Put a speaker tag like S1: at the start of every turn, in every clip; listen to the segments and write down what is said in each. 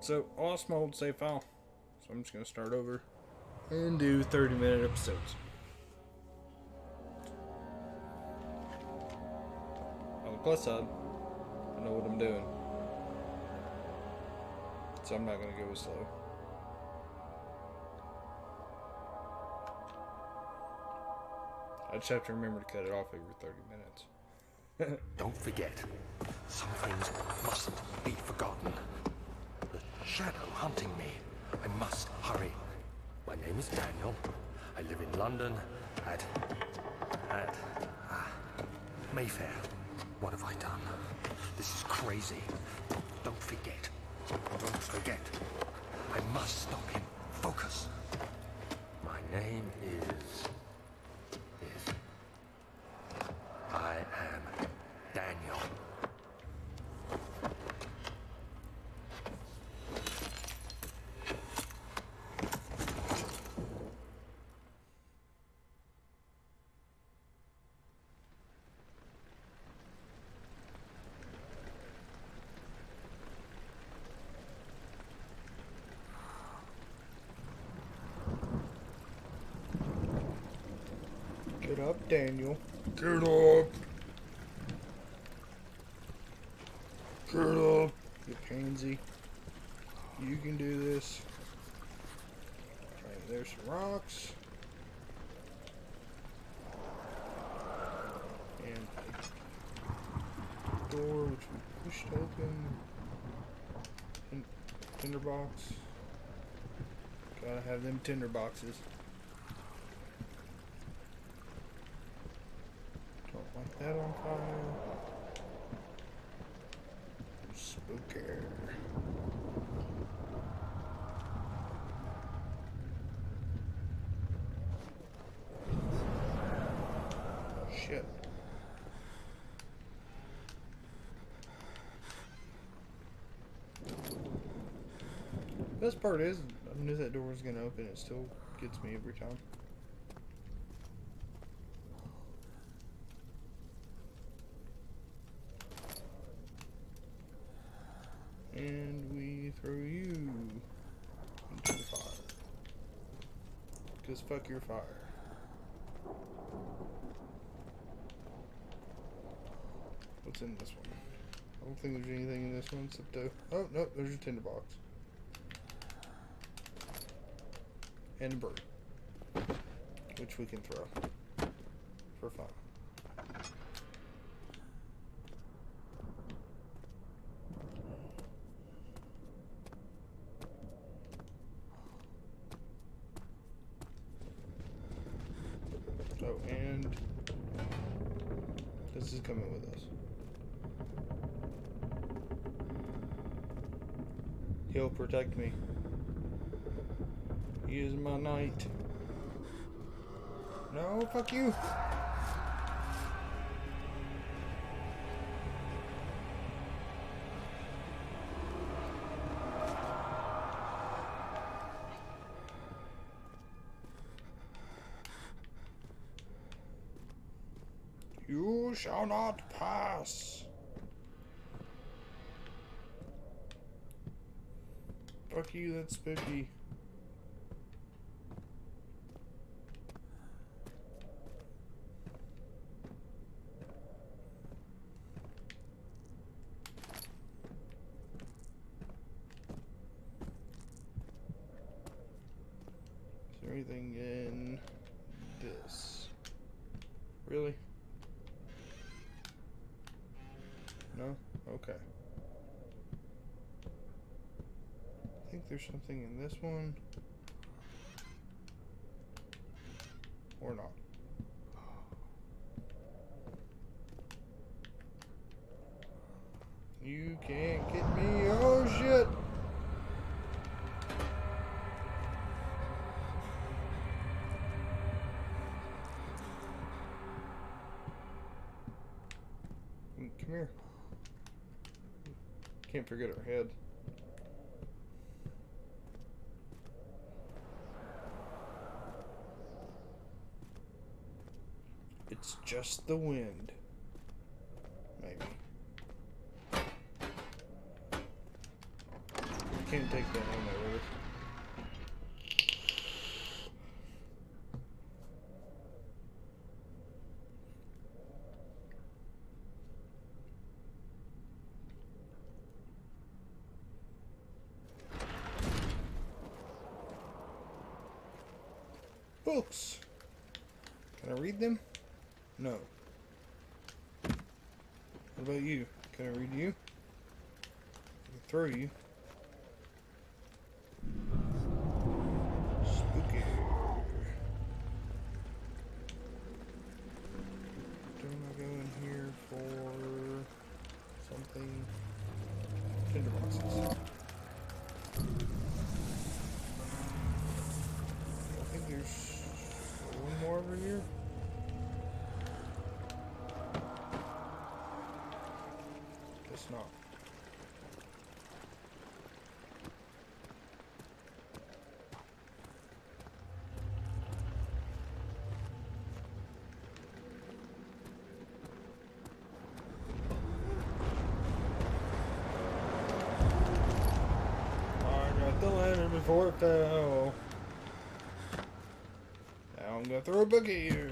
S1: So, I lost my old save file. So I'm just going to start over and do 30-minute episodes. On the plus side, I know what I'm doing. So I'm not going to go as slow. I just have to remember to cut it off every 30 minutes.
S2: Don't forget, some things mustn't be forgotten. The shadow hunting me. I must hurry. My name is Daniel. I live in London at Mayfair. What have I done? This is crazy. Don't forget. Don't forget. I must stop him. Focus. My name is... I am Daniel.
S1: Get up, Daniel. Get up. Get up. You pansy. You can do this. Okay, there's some rocks. And a door which we pushed open. And tinderbox. Gotta have them tinderboxes. Don't like that on fire. Spooker. Shit. Best part is, I knew that door was gonna open. It still gets me every time. And we throw you into the fire. Because fuck your fire. What's in this one? I don't think there's anything in this one except oh, no, there's your tinderbox. And a bird. Which we can throw. For fun. Oh, and this is coming with us. He'll protect me. He is my knight. No, fuck you. You shall not pass. Fuck you, that's spooky. Is there anything in this? Really? No? Okay. I think there's something in this one. Or not. You can't get me. Oh shit! Come here. Can't forget her head. It's just the wind. Maybe. can't take that helmet with us. Books. Can I read them? No. What about you? Can I read you? I can throw you. Spooky. Don't I go in here for something? Tinder boxes. I think there's one more over here. Guess not. I got the lantern before it fell. Now I'm gonna throw a book at you.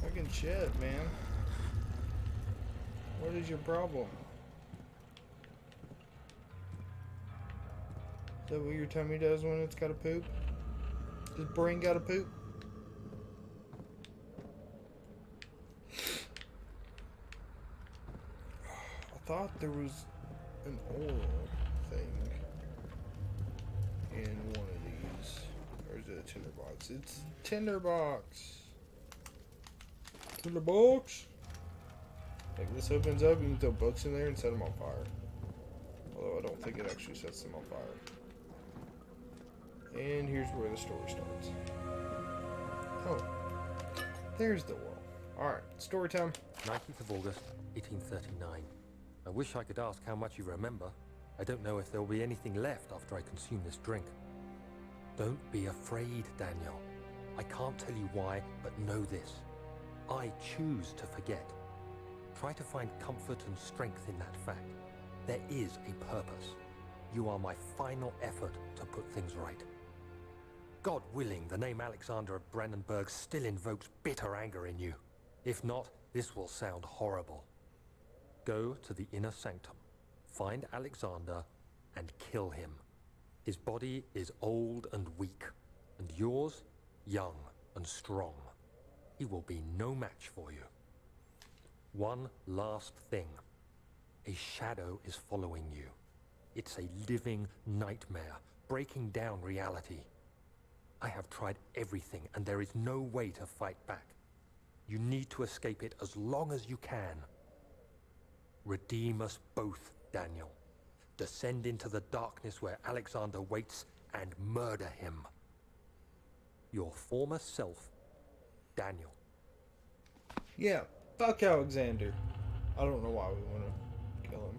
S1: Fucking shit, man. What is your problem? Is that what your tummy does when it's gotta poop? Does brain gotta poop? I thought there was an oil thing in one of these. Or is it a tinderbox? It's tinderbox. Tinderbox. Like this opens up, you can throw books in there and set them on fire. Although I don't think it actually sets them on fire. And here's where the story starts. Oh, there's the wall. Alright, story time.
S2: 19th of August, 1839. I wish I could ask how much you remember. I don't know if there will be anything left after I consume this drink. Don't be afraid, Daniel. I can't tell you why, but know this. I choose to forget. Try to find comfort and strength in that fact. There is a purpose. You are my final effort to put things right. God willing, the name Alexander of Brandenburg still invokes bitter anger in you. If not, this will sound horrible. Go to the inner sanctum, find Alexander, and kill him. His body is old and weak, and yours, young and strong. He will be no match for you. One last thing. A shadow is following you. It's a living nightmare, breaking down reality. I have tried everything, and there is no way to fight back. You need to escape it as long as you can. Redeem us both, Daniel. Descend into the darkness where Alexander waits and murder him. Your former self, Daniel.
S1: Yeah, fuck Alexander. I don't know why we want to kill him.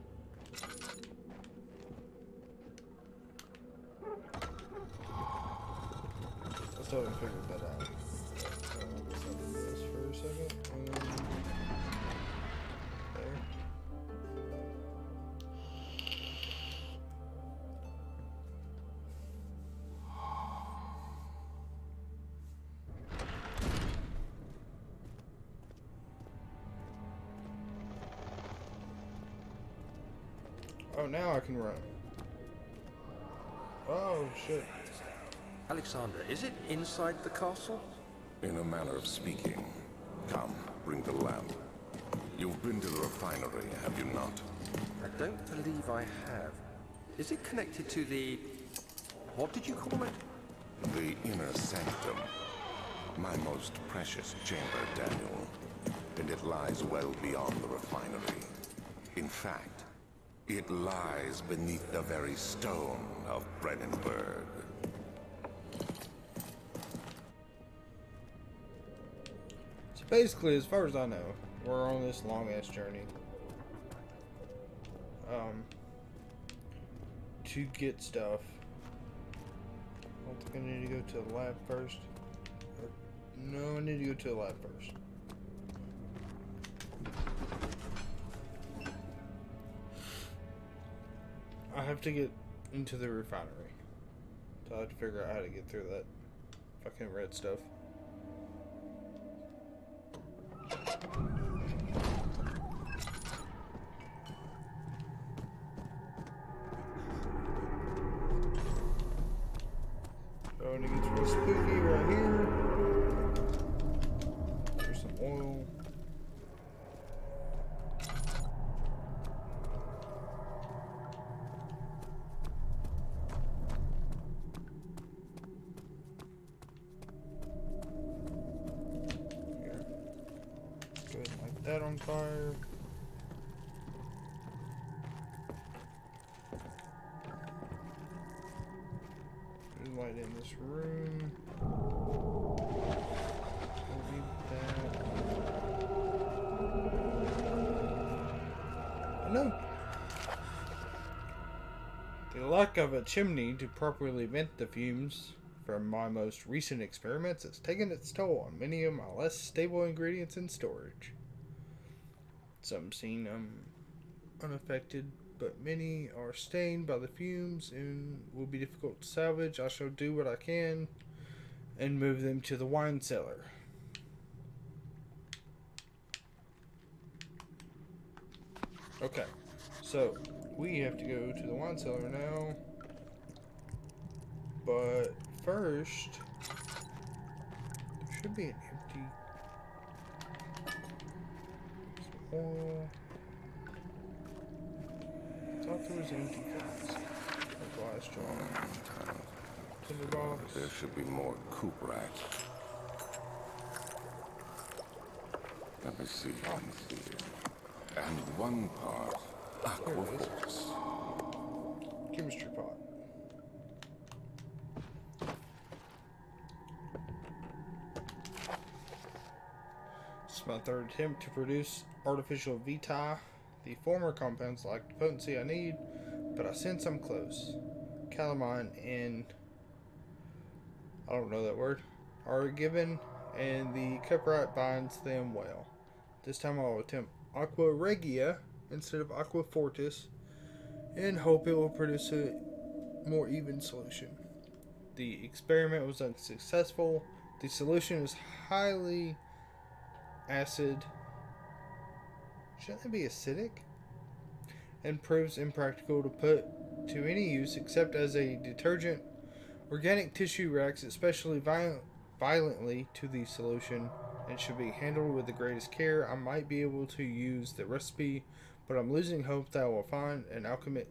S1: I still haven't figured that out. Let's undo this for a second. And then there. Oh, now I can run. Oh, shit.
S2: Alexander, is it inside the castle?
S3: In a manner of speaking. Come, bring the lamp. You've been to the refinery, have you not?
S2: I don't believe I have. Is it connected to the... what did you call it?
S3: The inner sanctum. My most precious chamber, Daniel. And it lies well beyond the refinery. In fact, it lies beneath the very stone of Brandenburg.
S1: So basically, as far as I know, we're on this long ass journey. To get stuff. I don't think I need to go to the lab first. No, I need to go to the lab first. I have to get into the refinery. So I have to figure out how to get through that fucking red stuff. So when it gets real spooky right here. There's some oil. That on fire. Light in this room. Leave that. No. The lack of a chimney to properly vent the fumes from my most recent experiments has taken its toll on many of my less stable ingredients in storage. Some seem unaffected, but many are stained by the fumes and will be difficult to salvage. I shall do what I can and move them to the wine cellar. Okay, so we have to go to the wine cellar now. But first, there should be an empty oil. I thought there was an empty glass. A glass jar. Tinderbox.
S3: There should be more coop racks. Let me see. And one part aquaforce.
S1: Chemistry pot. This is my third attempt to produce artificial vitae. The former compounds lack the potency I need, but I sense I'm close. Calamine and I don't know that word are given, and the cuprite binds them well. This time I'll attempt aqua regia instead of aqua fortis, and hope it will produce a more even solution. The experiment was unsuccessful. The solution is highly acid. Shouldn't it be acidic? And proves impractical to put to any use except as a detergent. Organic tissue reacts especially violently to the solution and should be handled with the greatest care. I might be able to use the recipe, but I'm losing hope that I will find an alchemic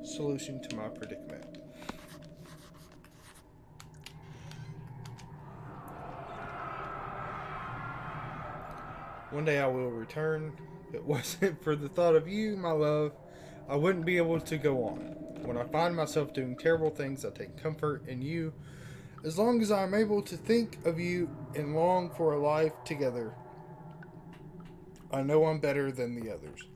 S1: solution to my predicament. One day I will return. If it wasn't for the thought of you, my love, I wouldn't be able to go on. When I find myself doing terrible things, I take comfort in you. As long as I'm able to think of you and long for a life together, I know I'm better than the others.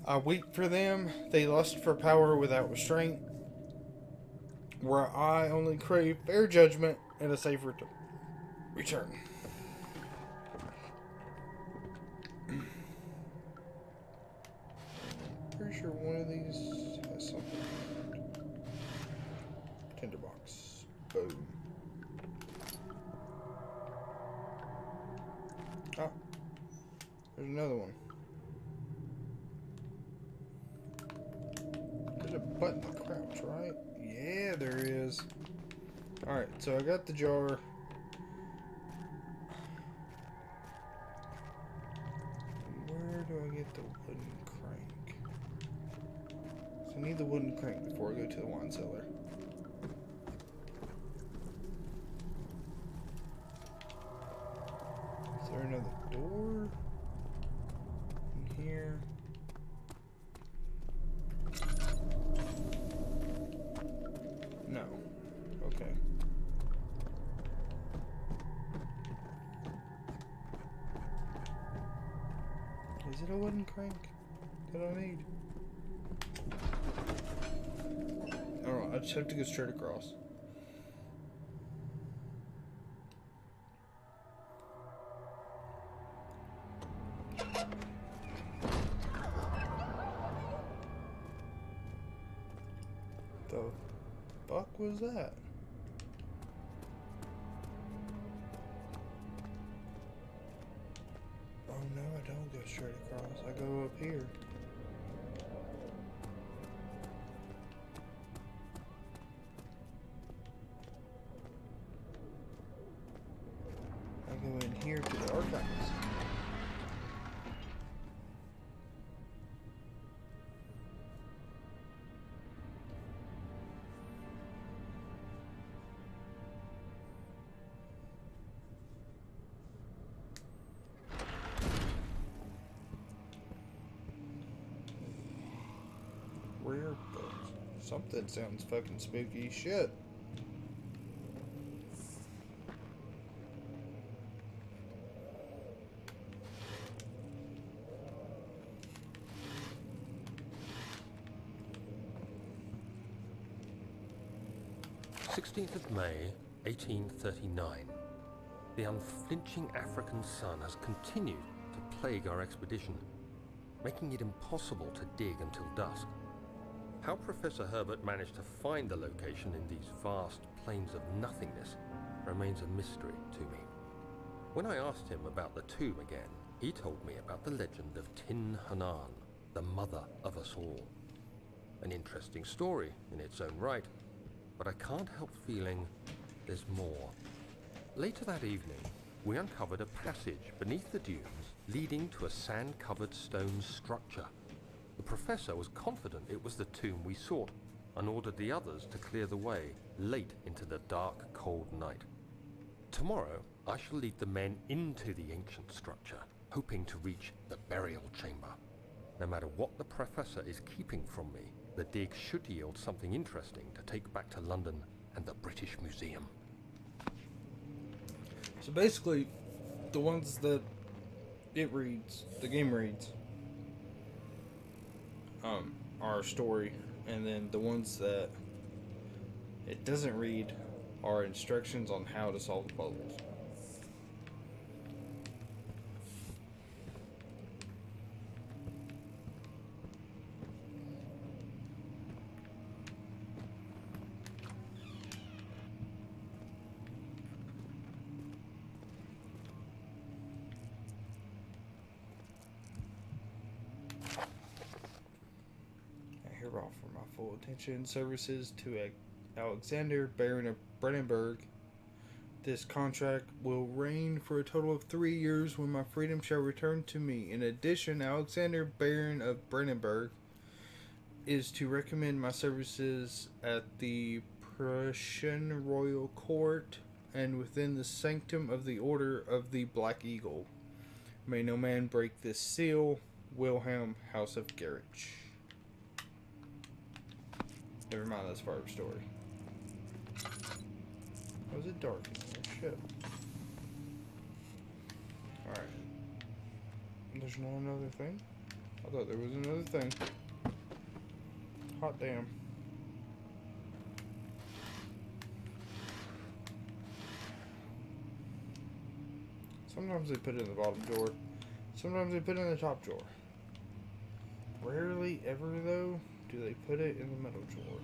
S1: I weep for them. They lust for power without restraint, where I only crave fair judgment and a safe return. Pretty sure one of these has something. Tinderbox. Boom. Ah. There's another one. There's a button to crouch, right? Yeah, there is. Alright, so I got the jar. Where do I get the wooden crank? So I need the wooden crank before I go to the wine cellar. Is there another door in here? No. Okay. it a wooden crank that I need? Alright, I just have to go straight across. The fuck was that? Oh no, I don't go straight across. I go up here. I go in here to the archives. Rare books. Something sounds fucking spooky. Shit.
S2: May 1839. The unflinching African sun has continued to plague our expedition, making it impossible to dig until dusk. How Professor Herbert managed to find the location in these vast plains of nothingness remains a mystery to me. When I asked him about the tomb again, he told me about the legend of Tin Hanan, the mother of us all. An interesting story in its own right, but I can't help feeling there's more. Later that evening, we uncovered a passage beneath the dunes leading to a sand-covered stone structure. The professor was confident it was the tomb we sought and ordered the others to clear the way late into the dark, cold night. Tomorrow, I shall lead the men into the ancient structure, hoping to reach the burial chamber. No matter what the professor is keeping from me, the dig should yield something interesting to take back to London and the British Museum.
S1: So basically, the ones that it reads, the game reads, are a story, and then the ones that it doesn't read are instructions on how to solve the puzzles. I hereby offer my full attention and services to Alexander, Baron of Brennenburg. This contract will reign for a total of 3 years when my freedom shall return to me. In addition, Alexander, Baron of Brennenburg, is to recommend my services at the Prussian royal court and within the sanctum of the Order of the Black Eagle. May no man break this seal. Wilhelm, House of Gerich. Never mind, that's part of the story. Was it dark in here? Shit. Alright. There's not another thing? I thought there was another thing. Hot damn. Sometimes they put it in the bottom drawer. Sometimes they put it in the top drawer. Rarely ever, though, do they put it in the middle drawer.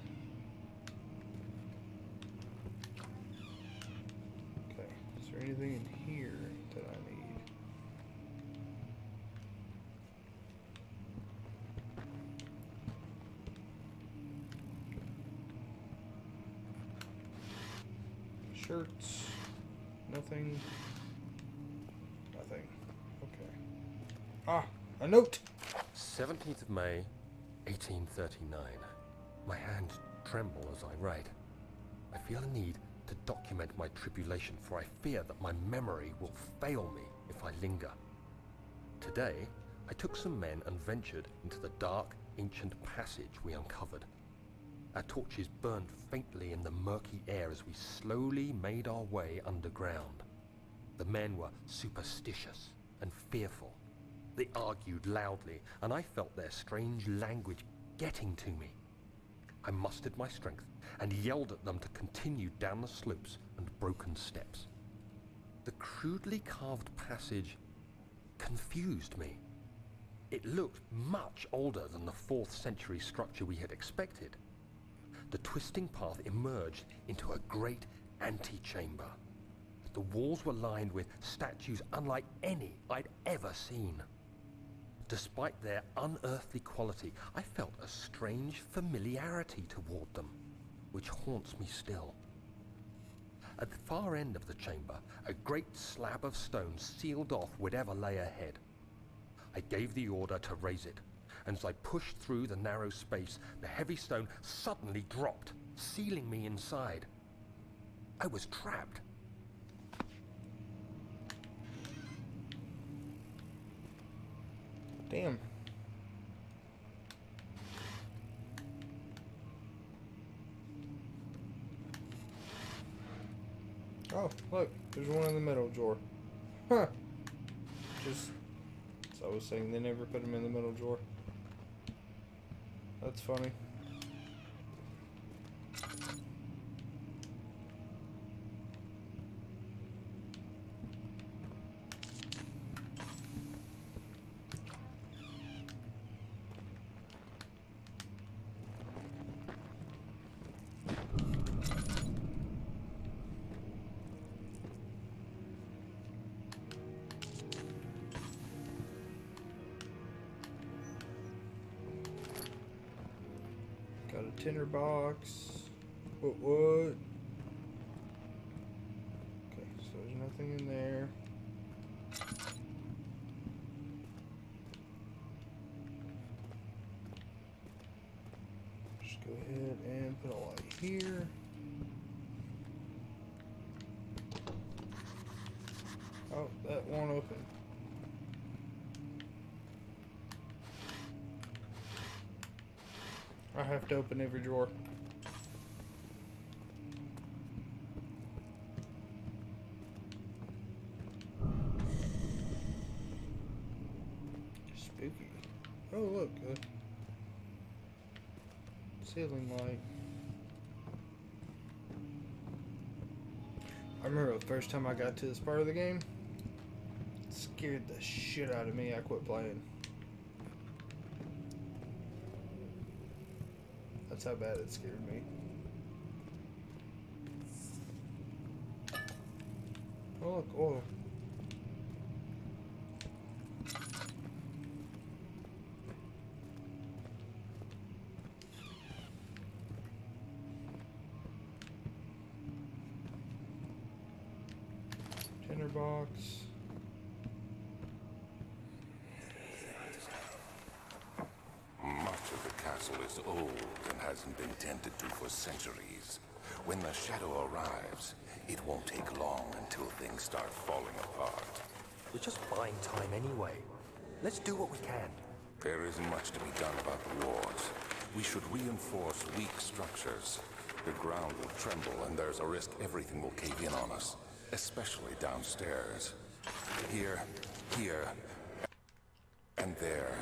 S1: Okay, is there anything in here that I need? Shirts. Nothing. Nothing. Okay. Ah, a note!
S2: 17th of May, 1839. My hands tremble as I write. I feel a need to document my tribulation, for I fear that my memory will fail me if I linger. Today, I took some men and ventured into the dark, ancient passage we uncovered. Our torches burned faintly in the murky air as we slowly made our way underground. The men were superstitious and fearful. They argued loudly, and I felt their strange language getting to me. I mustered my strength and yelled at them to continue down the slopes and broken steps. The crudely carved passage confused me. It looked much older than the 4th century structure we had expected. The twisting path emerged into a great antechamber. The walls were lined with statues unlike any I'd ever seen. Despite their unearthly quality, I felt a strange familiarity toward them, which haunts me still. At the far end of the chamber, a great slab of stone sealed off whatever lay ahead. I gave the order to raise it, and as I pushed through the narrow space, the heavy stone suddenly dropped, sealing me inside. I was trapped.
S1: Damn. Oh, look, there's one in the middle drawer. Huh. Just, as I was saying, they never put them in the middle drawer. That's funny. Got a tinder box. What? Okay, so there's nothing in there. Just go ahead and put a light here. Oh, that won't open. I have to open every drawer. Spooky. Oh, look. Ceiling light. I remember the first time I got to this part of the game. It scared the shit out of me. I quit playing. That's how bad it scared me. Oh, look, oil. Tinderbox.
S3: Much of the castle is old and hasn't been tended to for centuries. When the shadow arrives, it won't take long until things start falling apart.
S2: We're just buying time anyway. Let's do what we can.
S3: There isn't much to be done about the wards. We should reinforce weak structures. The ground will tremble and there's a risk everything will cave in on us, especially downstairs. Here, and there.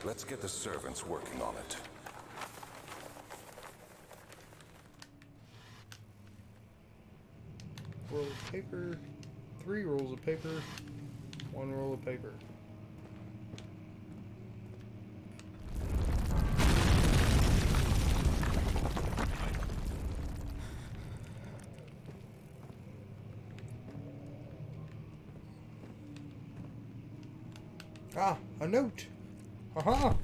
S3: Let's get the servants working on it.
S1: Roll of paper. 3 rolls of paper. 1 roll of paper. Ah, a note. Aha!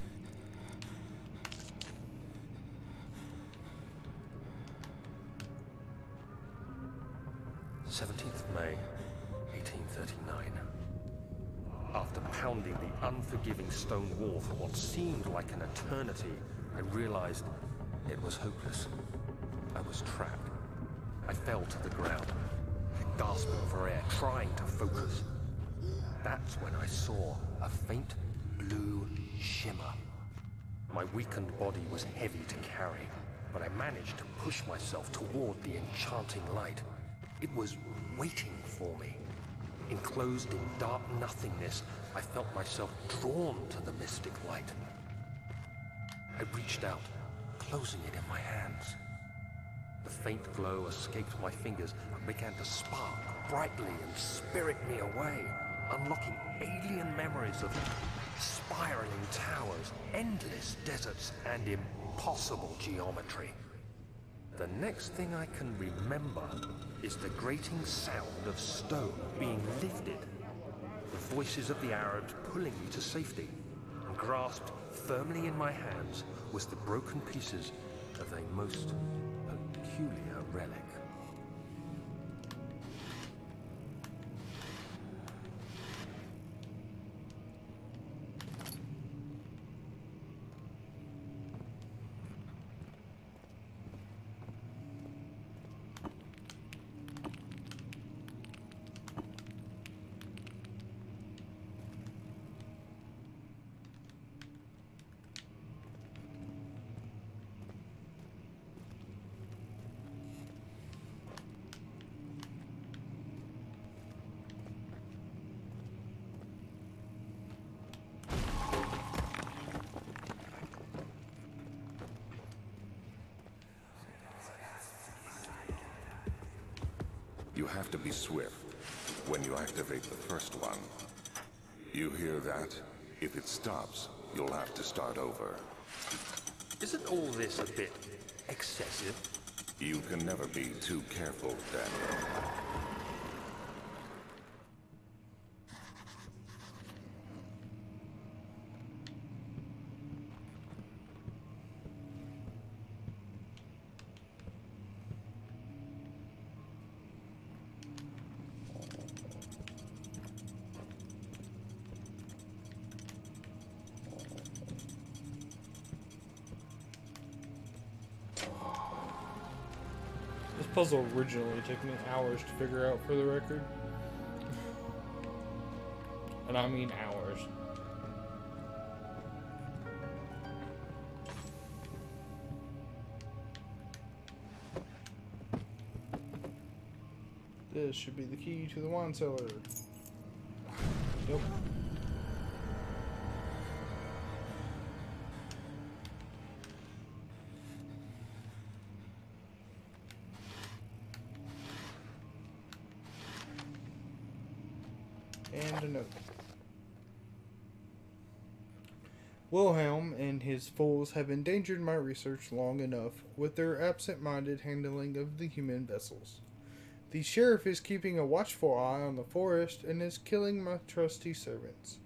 S2: 17th of May, 1839. After pounding the unforgiving stone wall for what seemed like an eternity, I realized it was hopeless. I was trapped. I fell to the ground, gasping for air, trying to focus. That's when I saw a faint blue shimmer. My weakened body was heavy to carry, but I managed to push myself toward the enchanting light. It was waiting for me. Enclosed in dark nothingness, I felt myself drawn to the mystic light. I reached out, closing it in my hands. The faint glow escaped my fingers and began to spark brightly and spirit me away, unlocking alien memories of spiraling towers, endless deserts, and impossible geometry. The next thing I can remember is the grating sound of stone being lifted, the voices of the Arabs pulling me to safety, and grasped firmly in my hands was the broken pieces of a most peculiar relic.
S3: You have to be swift when you activate the first one. You hear that? If it stops, you'll have to start over.
S2: Isn't all this a bit excessive?
S3: You can never be too careful, Daniel.
S1: This puzzle originally took me hours to figure out, for the record. And I mean hours. This should be the key to the wine cellar. Yep. And a note. Wilhelm and his fools have endangered my research long enough with their absent-minded handling of the human vessels. The sheriff is keeping a watchful eye on the forest and is killing my trusty servants.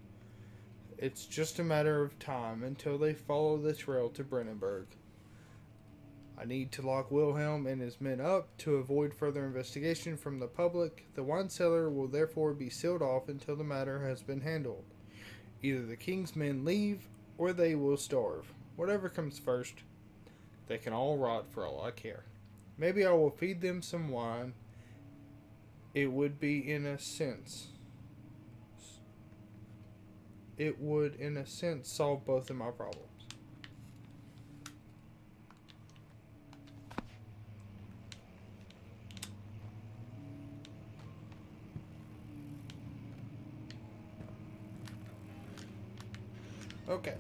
S1: It's just a matter of time until they follow the trail to Brennenburg. I need to lock Wilhelm and his men up to avoid further investigation from the public. The wine cellar will therefore be sealed off until the matter has been handled. Either the king's men leave, or they will starve. Whatever comes first, they can all rot for all I care. Maybe I will feed them some wine. It would in a sense solve both of my problems. Okay.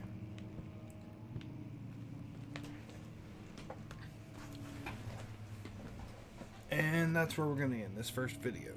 S1: And that's where we're going to end this first video.